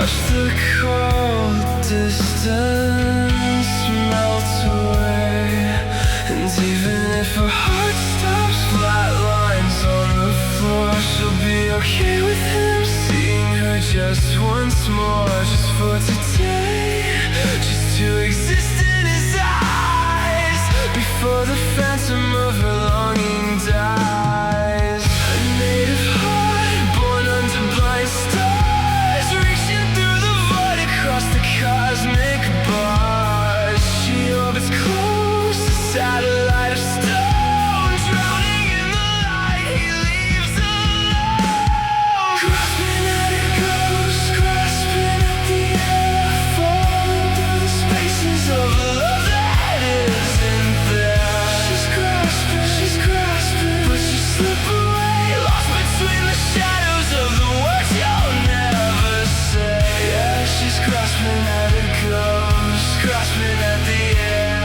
Watch the cold distance melt away. And even if her heart stops, flat lines on the floor, she'll be okay with him seeing her just once more. Just for today, just to exist in his eyes, before the phantom of her longing dies. A native heart born under blind stars, reaching through the void across the cosmic bars. She orbits close, a satellite of stone, drowning in the light he leaves alone. Grasping at it goes, grasping at the air, falling through the spaces of love that isn't there. She's grasping, but she slip away, lost between the shadows of the words you'll never say. Yeah, she's grasping at it goes, grasping at the air,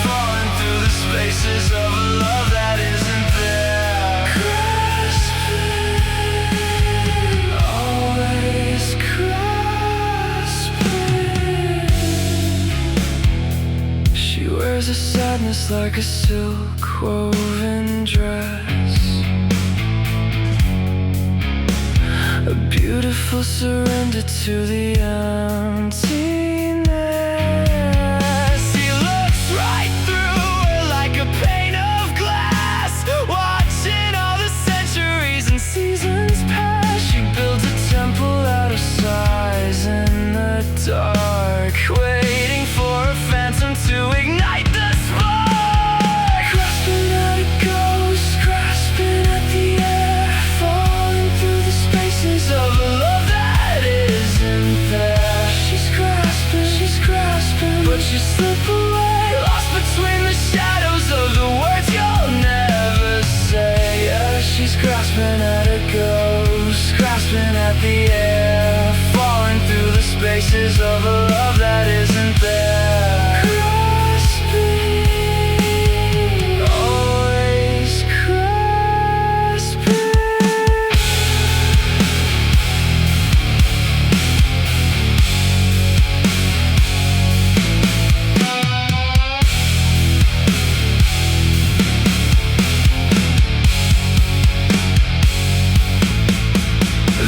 falling through the spaces of a love that isn't there. Grasping, always grasping. She wears a sadness like a silk woven dress, a beautiful surrender to the emptiness. He looks right through her like a pane of glass, watching all the centuries and seasons pass. She builds a temple out of sighs in the dark, waiting for a phantom to ignite the spark. Grasping at it goes, grasping at the air, falling through the spaces of a love that isn't there. She's grasping, but she slip away, lost between the shadows of the words you'll never say. Yeah, she's grasping at it goes, grasping at the air, falling through the spaces of a love that isn't there. Grasping, always grasping.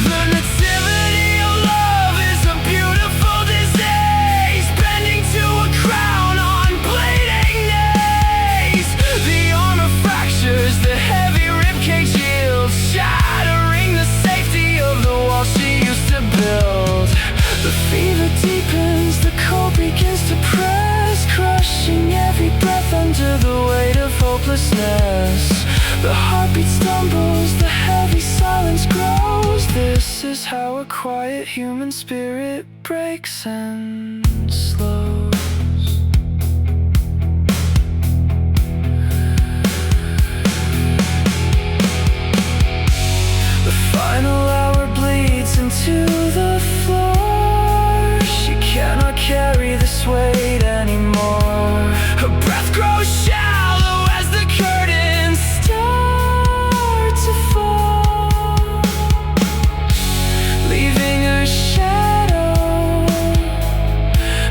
The nativity of love is a beautiful disease, bending to a crown on bleeding knees. The armor fractures, the heavy ribcage yields, shattering the safety of the wall she used to build. The fever deepens, the cold begins to press, crushing every breath under the weight of hopelessness. The heartbeat stumbles, the heavy silence grows. This is how a quiet human spirit breaks and slows. The final hour bleeds into the floor. She cannot carry this weight anymore. Her breath grows shallow as the curtains start to fall, leaving her shadow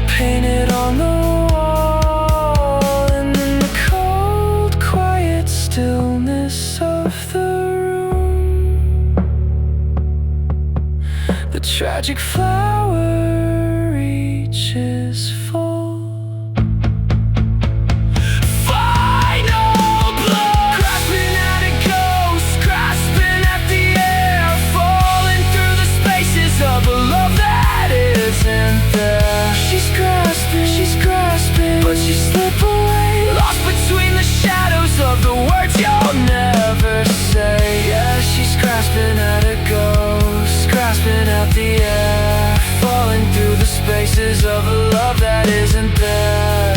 painted on the wall. And in the cold, quiet stillness of the room, the tragic flower reaches full. Final blow. Grasping at it goes, grasping at the air, falling through the spaces of a love that isn't there. She's grasping, but she slip away, lost between the shadows of the words you'll never say. Yeah, she's grasping at it goes, grasping at the air, falling through the spaces of a love that isn't there.